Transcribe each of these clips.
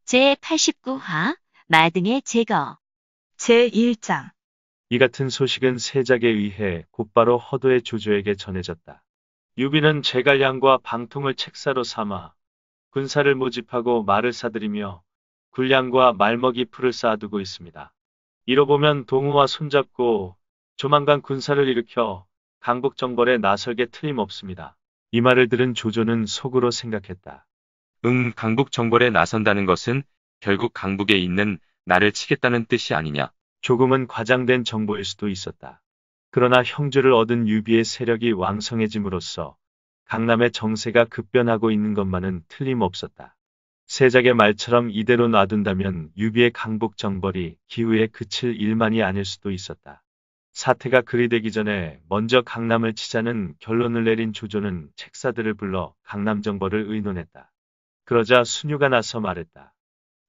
제89화 마등의 제거 제1장 이 같은 소식은 세작에 의해 곧바로 허도의 조조에게 전해졌다. 유비는 제갈량과 방통을 책사로 삼아 군사를 모집하고 말을 사들이며 군량과 말먹이 풀을 쌓아두고 있습니다. 이로 보면 동우와 손잡고 조만간 군사를 일으켜 강북정벌에 나설게 틀림없습니다. 이 말을 들은 조조는 속으로 생각했다. 강북 정벌에 나선다는 것은 결국 강북에 있는 나를 치겠다는 뜻이 아니냐. 조금은 과장된 정보일 수도 있었다. 그러나 형주를 얻은 유비의 세력이 왕성해짐으로써 강남의 정세가 급변하고 있는 것만은 틀림없었다. 세작의 말처럼 이대로 놔둔다면 유비의 강북 정벌이 기후에 그칠 일만이 아닐 수도 있었다. 사태가 그리 되기 전에 먼저 강남을 치자는 결론을 내린 조조는 책사들을 불러 강남 정벌을 의논했다. 그러자 순유가 나서 말했다.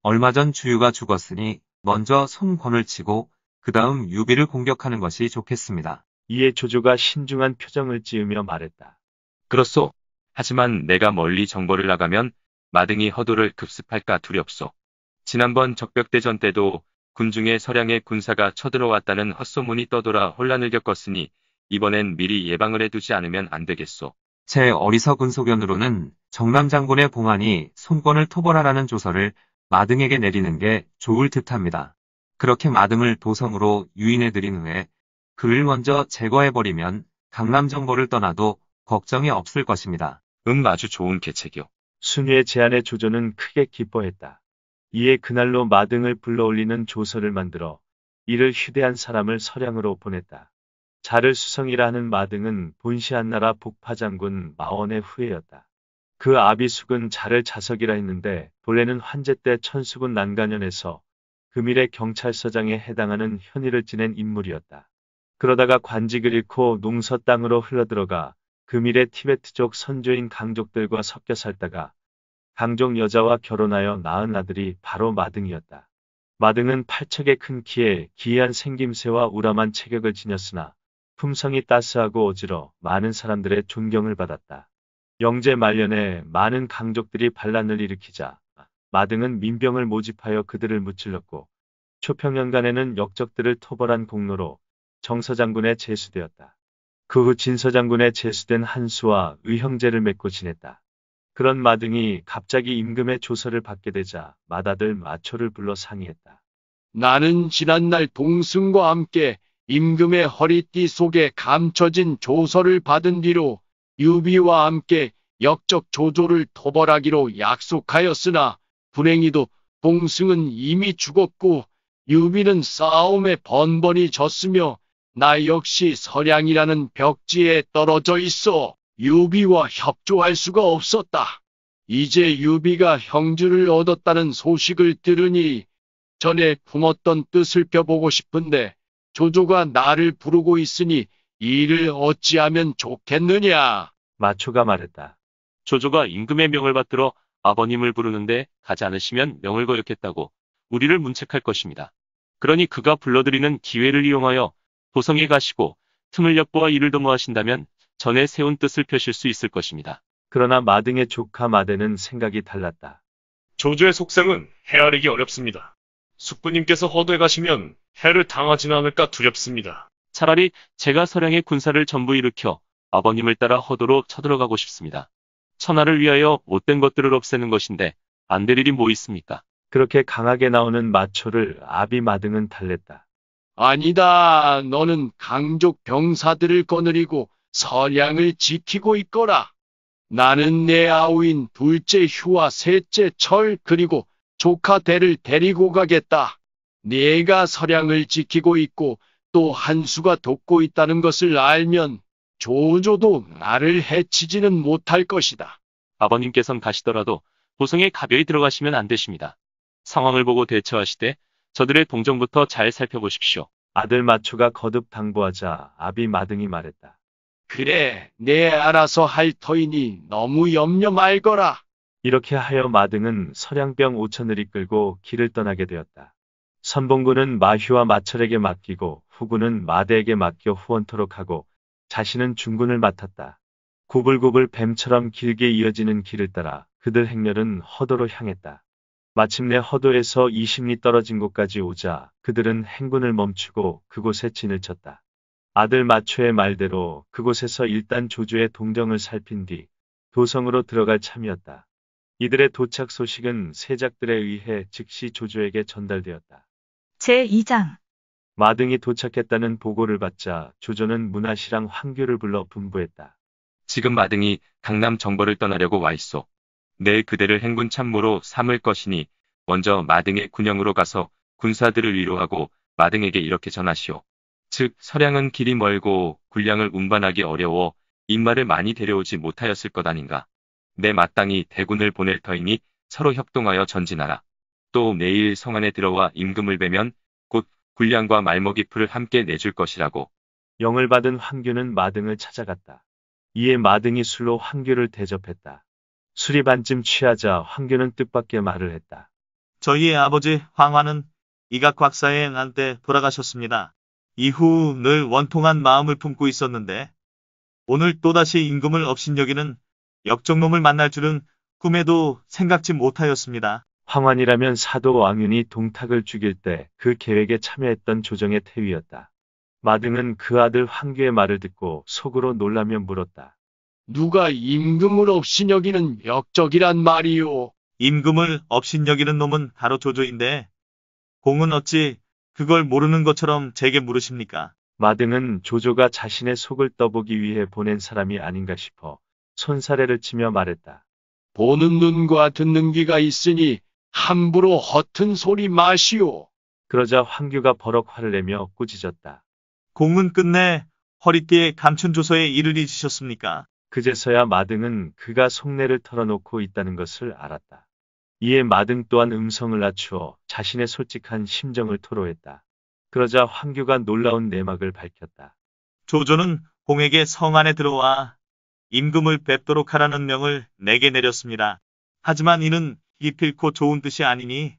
얼마 전 주유가 죽었으니 먼저 손권을 치고 그 다음 유비를 공격하는 것이 좋겠습니다. 이에 조조가 신중한 표정을 지으며 말했다. 그렇소. 하지만 내가 멀리 정벌을 나가면 마등이 허도를 급습할까 두렵소. 지난번 적벽대전 때도 군중에 서량의 군사가 쳐들어왔다는 헛소문이 떠돌아 혼란을 겪었으니 이번엔 미리 예방을 해두지 않으면 안 되겠소. 제 어리석은 소견으로는 정남 장군의 봉안이 손권을 토벌하라는 조서를 마등에게 내리는 게 좋을 듯합니다. 그렇게 마등을 도성으로 유인해드린 후에 그를 먼저 제거해버리면 강남 정벌을 떠나도 걱정이 없을 것입니다. 아주 좋은 계책이요. 순유의 제안에 조조는 크게 기뻐했다. 이에 그날로 마등을 불러올리는 조서를 만들어 이를 휴대한 사람을 서량으로 보냈다. 자를 수성이라 하는 마등은 본시한나라 복파장군 마원의 후예였다. 그 아비숙은 자를 자석이라 했는데 본래는 환제 때 천수군 난간현에서 금일의 경찰서장에 해당하는 현위를 지낸 인물이었다. 그러다가 관직을 잃고 농서 땅으로 흘러들어가 금일의 티베트족 선조인 강족들과 섞여 살다가 강족 여자와 결혼하여 낳은 아들이 바로 마등이었다. 마등은 팔척의 큰 키에 기이한 생김새와 우람한 체격을 지녔으나 품성이 따스하고 어지러 많은 사람들의 존경을 받았다. 영제 말년에 많은 강족들이 반란을 일으키자 마등은 민병을 모집하여 그들을 무찔렀고 초평년간에는 역적들을 토벌한 공로로 정서장군에 제수되었다. 그 후 진서장군에 제수된 한수와 의형제를 맺고 지냈다. 그런 마등이 갑자기 임금의 조서를 받게 되자 맏아들 마초를 불러 상의했다. 나는 지난날 동승과 함께 임금의 허리띠 속에 감춰진 조서를 받은 뒤로 유비와 함께 역적 조조를 토벌하기로 약속하였으나 불행히도 동승은 이미 죽었고 유비는 싸움에 번번이 졌으며 나 역시 서량이라는 벽지에 떨어져 있어 유비와 협조할 수가 없었다. 이제 유비가 형주를 얻었다는 소식을 들으니 전에 품었던 뜻을 펴보고 싶은데 조조가 나를 부르고 있으니 이를 어찌하면 좋겠느냐. 마초가 말했다. 조조가 임금의 명을 받들어 아버님을 부르는데 가지 않으시면 명을 거역했다고 우리를 문책할 것입니다. 그러니 그가 불러들이는 기회를 이용하여 도성에 가시고 틈을 엿보아 이를 도모하신다면 전에 세운 뜻을 펴실 수 있을 것입니다. 그러나 마등의 조카 마대는 생각이 달랐다. 조조의 속셈은 헤아리기 어렵습니다. 숙부님께서 허도에 가시면 해를 당하지는 않을까 두렵습니다. 차라리 제가 서량의 군사를 전부 일으켜 아버님을 따라 허도로 쳐들어가고 싶습니다. 천하를 위하여 못된 것들을 없애는 것인데 안 될 일이 뭐 있습니까? 그렇게 강하게 나오는 마초를 아비 마등은 달랬다. 아니다. 너는 강족 병사들을 거느리고 서량을 지키고 있거라. 나는 내 아우인 둘째 휴와 셋째 철 그리고 조카 대를 데리고 가겠다. 네가 서량을 지키고 있고 또 한수가 돕고 있다는 것을 알면 조조도 나를 해치지는 못할 것이다. 아버님께선 가시더라도 도성에 가벼이 들어가시면 안 되십니다. 상황을 보고 대처하시되 저들의 동정부터 잘 살펴보십시오. 아들 마초가 거듭 당부하자 아비 마등이 말했다. 그래, 내 알아서 할 터이니 너무 염려 말거라. 이렇게 하여 마등은 서량병 5천을 이끌고 길을 떠나게 되었다. 선봉군은 마휴와 마철에게 맡기고 후군은 마대에게 맡겨 후원토록 하고 자신은 중군을 맡았다. 구불구불 뱀처럼 길게 이어지는 길을 따라 그들 행렬은 허도로 향했다. 마침내 허도에서 20리 떨어진 곳까지 오자 그들은 행군을 멈추고 그곳에 진을 쳤다. 아들 마초의 말대로 그곳에서 일단 조조의 동정을 살핀 뒤 도성으로 들어갈 참이었다. 이들의 도착 소식은 세작들에 의해 즉시 조조에게 전달되었다. 제2장. 마등이 도착했다는 보고를 받자 조조는 문하시랑 황교를 불러 분부했다. 지금 마등이 강남 정벌을 떠나려고 와 있어. 내일 그대를 행군 참모로 삼을 것이니 먼저 마등의 군영으로 가서 군사들을 위로하고 마등에게 이렇게 전하시오. 즉 서량은 길이 멀고 군량을 운반하기 어려워 인마를 많이 데려오지 못하였을 것 아닌가. 내 마땅히 대군을 보낼 터이니 서로 협동하여 전진하라. 또 내일 성 안에 들어와 임금을 뵈면 곧 군량과 말먹이 풀을 함께 내줄 것이라고. 영을 받은 황교는 마등을 찾아갔다. 이에 마등이 술로 황교를 대접했다. 술이 반쯤 취하자 황교는 뜻밖의 말을 했다. 저희의 아버지 황화는 이각곽사의 한때 돌아가셨습니다. 이후 늘 원통한 마음을 품고 있었는데 오늘 또다시 임금을 업신여기는 역적놈을 만날 줄은 꿈에도 생각지 못하였습니다. 황환이라면 사도 왕윤이 동탁을 죽일 때 그 계획에 참여했던 조정의 태위였다. 마등은 그 아들 황교의 말을 듣고 속으로 놀라며 물었다. 누가 임금을 업신여기는 역적이란 말이오? 임금을 업신여기는 놈은 바로 조조인데 공은 어찌 그걸 모르는 것처럼 제게 물으십니까? 마등은 조조가 자신의 속을 떠보기 위해 보낸 사람이 아닌가 싶어 손사래를 치며 말했다. 보는 눈과 듣는 귀가 있으니 함부로 허튼 소리 마시오. 그러자 황교가 버럭 화를 내며 꾸짖었다. 공은 끝내 허리띠에 감춘 조서에 이를 잊으셨습니까? 그제서야 마등은 그가 속내를 털어놓고 있다는 것을 알았다. 이에 마등 또한 음성을 낮추어 자신의 솔직한 심정을 토로했다. 그러자 황교가 놀라운 내막을 밝혔다. 조조는 공에게 성 안에 들어와 임금을 뵙도록 하라는 명을 내게 내렸습니다. 하지만 이는 기필코 좋은 뜻이 아니니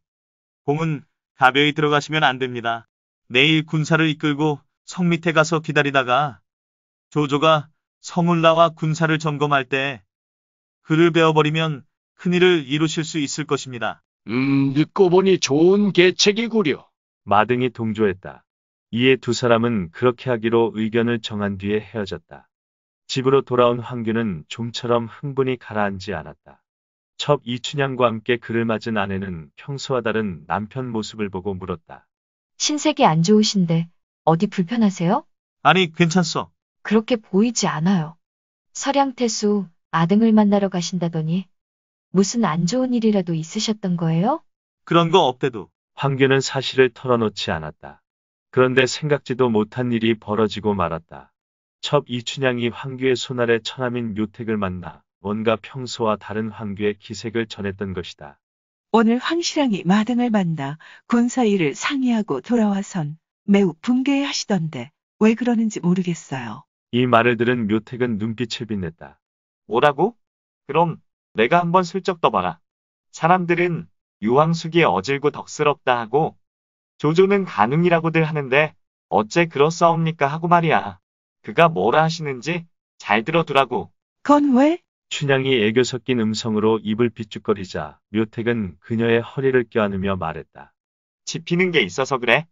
공은 가벼이 들어가시면 안 됩니다. 내일 군사를 이끌고 성 밑에 가서 기다리다가 조조가 성을 나와 군사를 점검할 때 그를 베어버리면 큰일을 이루실 수 있을 것입니다. 듣고 보니 좋은 계책이구려. 마등이 동조했다. 이에 두 사람은 그렇게 하기로 의견을 정한 뒤에 헤어졌다. 집으로 돌아온 황교는 좀처럼 흥분이 가라앉지 않았다. 첩 이춘향과 함께 그를 맞은 아내는 평소와 다른 남편 모습을 보고 물었다. 신색이 안 좋으신데 어디 불편하세요? 아니 괜찮소. 그렇게 보이지 않아요. 서량태수 아등을 만나러 가신다더니 무슨 안 좋은 일이라도 있으셨던 거예요? 그런 거 없대도. 황교는 사실을 털어놓지 않았다. 그런데 생각지도 못한 일이 벌어지고 말았다. 첩 이춘향이 황교의 손아래 처남인 묘택을 만나 뭔가 평소와 다른 황교의 기색을 전했던 것이다. 오늘 황실랑이 마등을 만나 군사 일을 상의하고 돌아와선 매우 분개하시던데 왜 그러는지 모르겠어요. 이 말을 들은 묘택은 눈빛을 빛냈다. 뭐라고? 그럼 내가 한번 슬쩍 떠봐라. 사람들은 유황숙이 어질고 덕스럽다 하고 조조는 가능이라고들 하는데 어째 그렇사옵니까 하고 말이야. 그가 뭐라 하시는지 잘 들어두라고. 그건 왜? 춘향이 애교 섞인 음성으로 입을 비죽거리자 묘택은 그녀의 허리를 껴안으며 말했다. 짚히는 게 있어서 그래.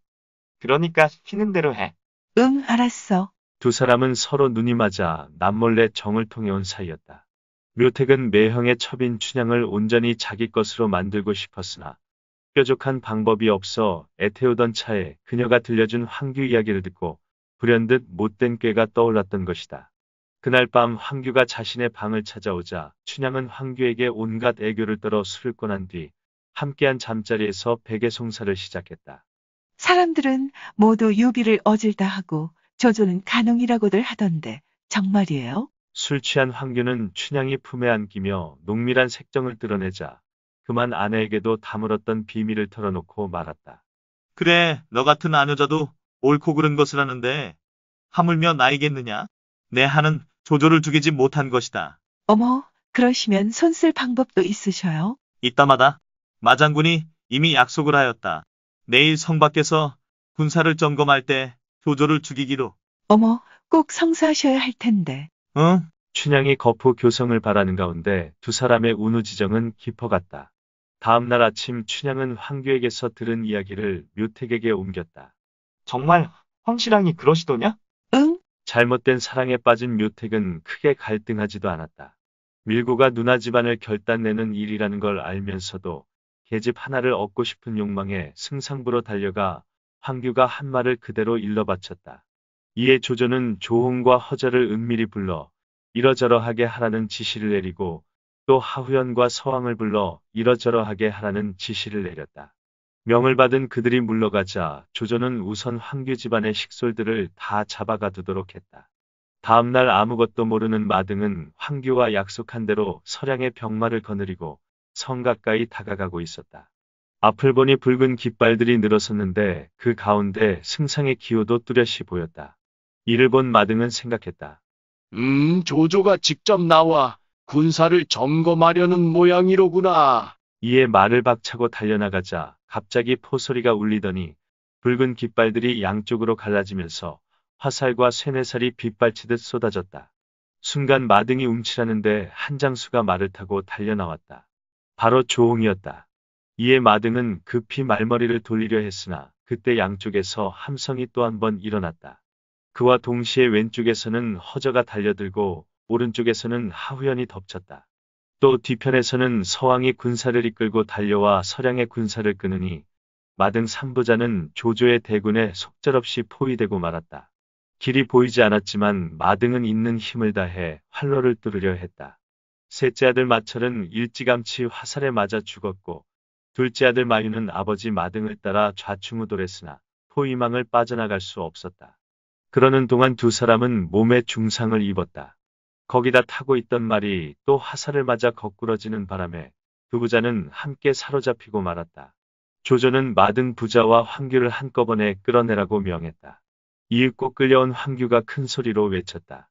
그러니까 시키는 대로 해. 응, 알았어. 두 사람은 서로 눈이 맞아 남몰래 정을 통해온 사이였다. 묘택은 매형의 첩인 춘향을 온전히 자기 것으로 만들고 싶었으나 뾰족한 방법이 없어 애태우던 차에 그녀가 들려준 황규 이야기를 듣고 불현듯 못된 꾀가 떠올랐던 것이다. 그날 밤 황규가 자신의 방을 찾아오자 춘향은 황규에게 온갖 애교를 떨어 술을 권한 뒤 함께한 잠자리에서 베개송사를 시작했다. 사람들은 모두 유비를 어질다 하고 조조는 가능이라고들 하던데 정말이에요? 술 취한 황규는 춘향이 품에 안기며 농밀한 색정을 드러내자 그만 아내에게도 다물었던 비밀을 털어놓고 말았다. 그래, 너 같은 아녀자도 옳고 그른 것을 하는데 하물며 나이겠느냐? 내 하는 조조를 죽이지 못한 것이다. 어머, 그러시면 손 쓸 방법도 있으셔요? 이따마다 마장군이 이미 약속을 하였다. 내일 성 밖에서 군사를 점검할 때 조조를 죽이기로. 어머, 꼭 성사하셔야 할 텐데. 응? 춘향이 거푸 교성을 바라는 가운데 두 사람의 운우지정은 깊어갔다. 다음 날 아침 춘향은 황규에게서 들은 이야기를 묘택에게 옮겼다. 정말 황실랑이 그러시더냐? 응? 잘못된 사랑에 빠진 묘택은 크게 갈등하지도 않았다. 밀고가 누나 집안을 결단내는 일이라는 걸 알면서도 계집 하나를 얻고 싶은 욕망에 승상부로 달려가 황규가 한 말을 그대로 일러 바쳤다. 이에 조조는 조홍과 허저를 은밀히 불러 이러저러하게 하라는 지시를 내리고 또 하후연과 서왕을 불러 이러저러하게 하라는 지시를 내렸다. 명을 받은 그들이 물러가자 조조는 우선 황규 집안의 식솔들을 다 잡아가두도록 했다. 다음 날 아무것도 모르는 마등은 황규와 약속한 대로 서량의 병마를 거느리고 성 가까이 다가가고 있었다. 앞을 보니 붉은 깃발들이 늘어섰는데 그 가운데 승상의 기호도 뚜렷이 보였다. 이를 본 마등은 생각했다. 조조가 직접 나와 군사를 점검하려는 모양이로구나. 이에 말을 박차고 달려나가자 갑자기 포소리가 울리더니 붉은 깃발들이 양쪽으로 갈라지면서 화살과 쇠뇌살이 빗발치듯 쏟아졌다. 순간 마등이 움찔하는데 한 장수가 말을 타고 달려나왔다. 바로 조홍이었다. 이에 마등은 급히 말머리를 돌리려 했으나 그때 양쪽에서 함성이 또 한 번 일어났다. 그와 동시에 왼쪽에서는 허저가 달려들고 오른쪽에서는 하후연이 덮쳤다. 또 뒤편에서는 서왕이 군사를 이끌고 달려와 서량의 군사를 끄느니 마등 삼부자는 조조의 대군에 속절없이 포위되고 말았다. 길이 보이지 않았지만 마등은 있는 힘을 다해 활로를 뚫으려 했다. 셋째 아들 마철은 일찌감치 화살에 맞아 죽었고 둘째 아들 마유는 아버지 마등을 따라 좌충우돌했으나 포위망을 빠져나갈 수 없었다. 그러는 동안 두 사람은 몸에 중상을 입었다. 거기다 타고 있던 말이 또 화살을 맞아 거꾸러지는 바람에 두 부자는 함께 사로잡히고 말았다. 조조는 마등 부자와 황규를 한꺼번에 끌어내라고 명했다. 이윽고 끌려온 황규가 큰 소리로 외쳤다.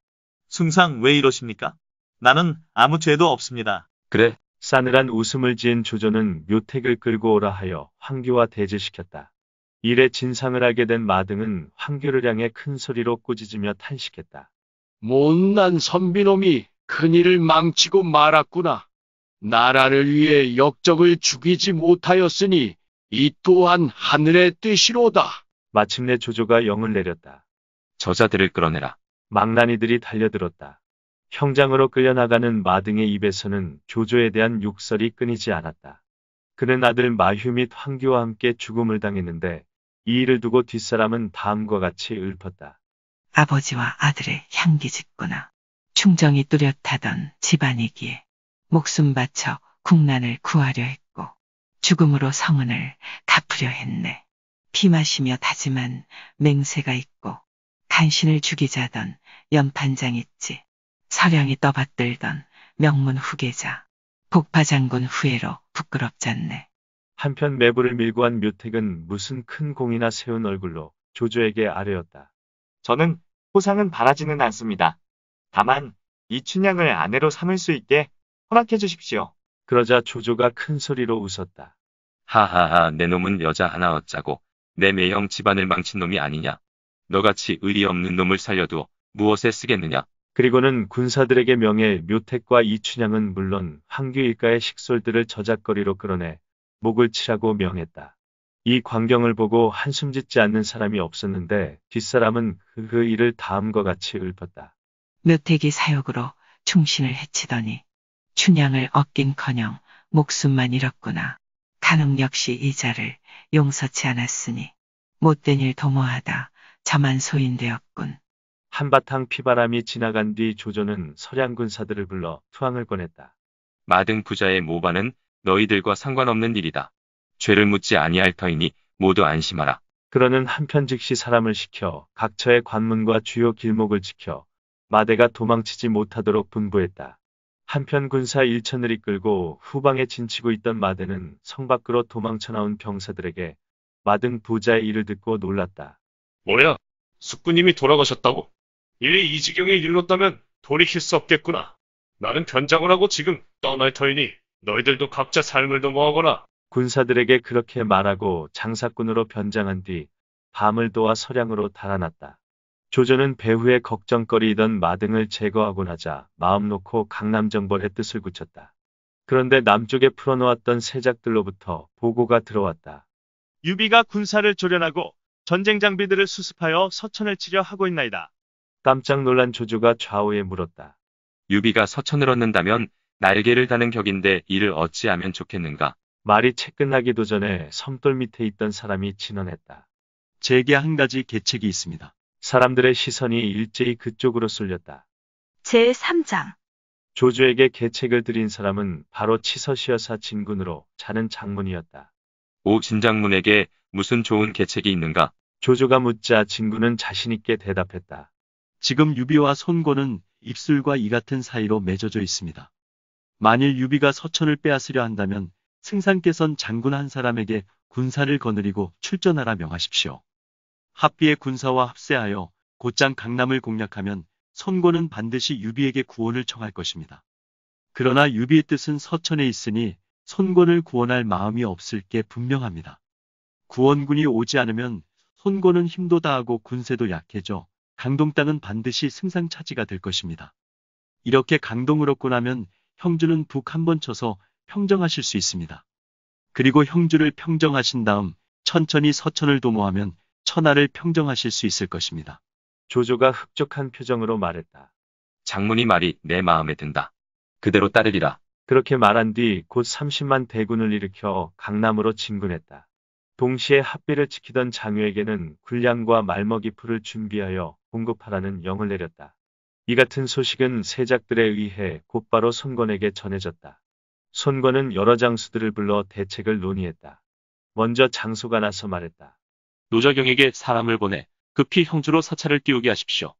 승상 왜 이러십니까? 나는 아무 죄도 없습니다. 그래, 싸늘한 웃음을 지은 조조는 묘택을 끌고 오라 하여 황규와 대질시켰다. 일의 진상을 알게 된 마등은 황규를 향해 큰 소리로 꾸짖으며 탄식했다. 못난 선비놈이 큰일을 망치고 말았구나. 나라를 위해 역적을 죽이지 못하였으니 이 또한 하늘의 뜻이로다. 마침내 조조가 영을 내렸다. 저자들을 끌어내라. 망나니들이 달려들었다. 형장으로 끌려나가는 마등의 입에서는 조조에 대한 욕설이 끊이지 않았다. 그는 아들 마휴 및 황규와 함께 죽음을 당했는데 이 일을 두고 뒷사람은 다음과 같이 읊었다. 아버지와 아들의 향기짓구나. 충정이 뚜렷하던 집안이기에 목숨 바쳐 국난을 구하려 했고 죽음으로 성은을 갚으려 했네. 피 마시며 다짐한 맹세가 있고 간신을 죽이자던 연판장 있지. 서량이 떠받들던 명문 후계자 복파장군 후예로 부끄럽잖네. 한편 매부를 밀고 한 묘택은 무슨 큰 공이나 세운 얼굴로 조조에게 아뢰었다. 저는 호상은 바라지는 않습니다. 다만 이 춘향을 아내로 삼을 수 있게 허락해 주십시오. 그러자 조조가 큰 소리로 웃었다. 하하하, 내 놈은 여자 하나 얻자고 내 매형 집안을 망친 놈이 아니냐. 너같이 의리 없는 놈을 살려도 무엇에 쓰겠느냐. 그리고는 군사들에게 명해 묘택과 이춘향은 물론 황규 일가의 식솔들을 저작거리로 끌어내 목을 치라고 명했다. 이 광경을 보고 한숨 짓지 않는 사람이 없었는데 뒷사람은 그 일을 다음과 같이 읊었다. 묘택이 사욕으로 충신을 해치더니 춘향을 얻긴커녕 목숨만 잃었구나. 간혹 역시 이자를 용서치 않았으니 못된 일 도모하다 저만 소인되었군. 한바탕 피바람이 지나간 뒤 조조는 서량 군사들을 불러 투항을 권했다. 마등 부자의 모반은 너희들과 상관없는 일이다. 죄를 묻지 아니할 터이니 모두 안심하라. 그러는 한편 즉시 사람을 시켜 각처의 관문과 주요 길목을 지켜 마대가 도망치지 못하도록 분부했다. 한편 군사 1천을 이끌고 후방에 진치고 있던 마대는 성 밖으로 도망쳐 나온 병사들에게 마등 부자의 일을 듣고 놀랐다. 뭐야? 숙부님이 돌아가셨다고? 일이 이 지경에 이르렀다면 돌이킬 수 없겠구나. 나는 변장을 하고 지금 떠날 터이니 너희들도 각자 삶을 도모하거라. 군사들에게 그렇게 말하고 장사꾼으로 변장한 뒤 밤을 도와 서량으로 달아났다. 조조는 배후에 걱정거리이던 마등을 제거하고 나자 마음 놓고 강남정벌의 뜻을 굳혔다. 그런데 남쪽에 풀어놓았던 세작들로부터 보고가 들어왔다. 유비가 군사를 조련하고 전쟁 장비들을 수습하여 서천을 치려 하고 있나이다. 깜짝 놀란 조조가 좌우에 물었다. 유비가 서천을 얻는다면 날개를 다는 격인데 이를 어찌하면 좋겠는가? 말이 채 끝나기도 전에 섬돌 밑에 있던 사람이 진언했다. 제게 한 가지 계책이 있습니다. 사람들의 시선이 일제히 그쪽으로 쏠렸다. 제3장 조조에게 계책을 드린 사람은 바로 치서시여사 진군으로 자는 장문이었다. 오 진장문에게 무슨 좋은 계책이 있는가? 조조가 묻자 진군은 자신있게 대답했다. 지금 유비와 손고는 입술과 이 같은 사이로 맺어져 있습니다. 만일 유비가 서천을 빼앗으려 한다면 승상께선 장군 한 사람에게 군사를 거느리고 출전하라 명하십시오. 합비의 군사와 합세하여 곧장 강남을 공략하면 손고는 반드시 유비에게 구원을 청할 것입니다. 그러나 유비의 뜻은 서천에 있으니 손권을 구원할 마음이 없을 게 분명합니다. 구원군이 오지 않으면 손권은 힘도 다하고 군세도 약해져 강동 땅은 반드시 승상 차지가 될 것입니다. 이렇게 강동을 얻고 나면 형주는 북 한번 쳐서 평정하실 수 있습니다. 그리고 형주를 평정하신 다음 천천히 서천을 도모하면 천하를 평정하실 수 있을 것입니다. 조조가 흡족한 표정으로 말했다. 장문이 말이 내 마음에 든다. 그대로 따르리라. 그렇게 말한 뒤 곧 30만 대군을 일으켜 강남으로 진군했다. 동시에 합비를 지키던 장유에게는 군량과 말먹이 풀을 준비하여 공급하라는 영을 내렸다. 이 같은 소식은 세작들에 의해 곧바로 손권에게 전해졌다. 손권은 여러 장수들을 불러 대책을 논의했다. 먼저 장소가 나서 말했다. 노자경에게 사람을 보내 급히 형주로 사찰을 띄우게 하십시오.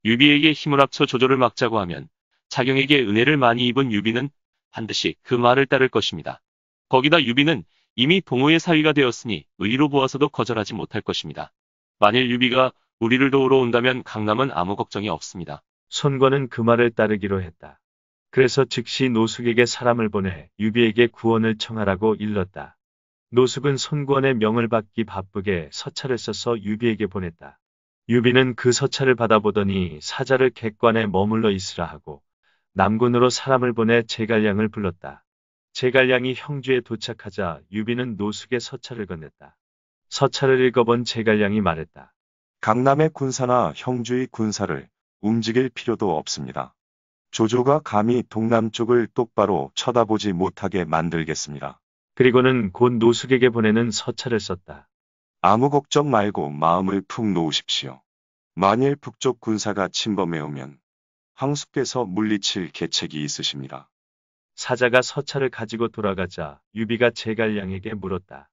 유비에게 힘을 합쳐 조조를 막자고 하면 자경에게 은혜를 많이 입은 유비는 반드시 그 말을 따를 것입니다. 거기다 유비는 이미 동호의 사위가 되었으니 의로 보아서도 거절하지 못할 것입니다. 만일 유비가 우리를 도우러 온다면 강남은 아무 걱정이 없습니다. 손권은 그 말을 따르기로 했다. 그래서 즉시 노숙에게 사람을 보내 유비에게 구원을 청하라고 일렀다. 노숙은 손권의 명을 받기 바쁘게 서찰을 써서 유비에게 보냈다. 유비는 그 서찰을 받아보더니 사자를 객관에 머물러 있으라 하고 남군으로 사람을 보내 제갈량을 불렀다. 제갈량이 형주에 도착하자 유비는 노숙의 서찰을 건넸다. 서찰을 읽어본 제갈량이 말했다. 강남의 군사나 형주의 군사를 움직일 필요도 없습니다. 조조가 감히 동남쪽을 똑바로 쳐다보지 못하게 만들겠습니다. 그리고는 곧 노숙에게 보내는 서찰을 썼다. 아무 걱정 말고 마음을 푹 놓으십시오. 만일 북쪽 군사가 침범해 오면 황숙께서 물리칠 계책이 있으십니다. 사자가 서찰을 가지고 돌아가자 유비가 제갈량에게 물었다.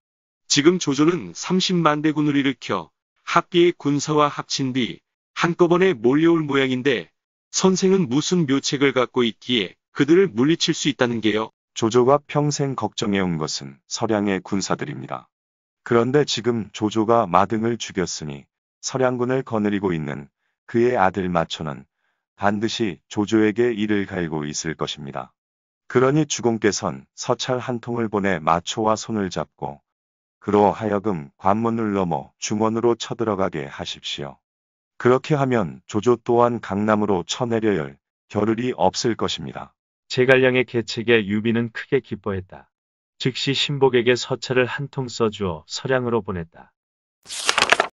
지금 조조는 30만 대군을 일으켜 합비의 군사와 합친 뒤 한꺼번에 몰려올 모양인데 선생은 무슨 묘책을 갖고 있기에 그들을 물리칠 수 있다는 게요? 조조가 평생 걱정해온 것은 서량의 군사들입니다. 그런데 지금 조조가 마등을 죽였으니 서량군을 거느리고 있는 그의 아들 마초는 반드시 조조에게 이를 갈고 있을 것입니다. 그러니 주공께선 서찰 한 통을 보내 마초와 손을 잡고 그로 하여금 관문을 넘어 중원으로 쳐들어가게 하십시오. 그렇게 하면 조조 또한 강남으로 쳐내려 열 겨를이 없을 것입니다. 제갈량의 계책에 유비는 크게 기뻐했다. 즉시 신복에게 서찰을 한 통 써주어 서량으로 보냈다.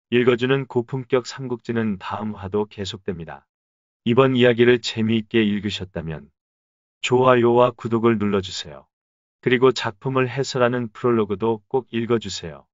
읽어주는 고품격 삼국지는 다음 화도 계속됩니다. 이번 이야기를 재미있게 읽으셨다면 좋아요와 구독을 눌러주세요. 그리고 작품을 해설하는 프롤로그도 꼭 읽어주세요.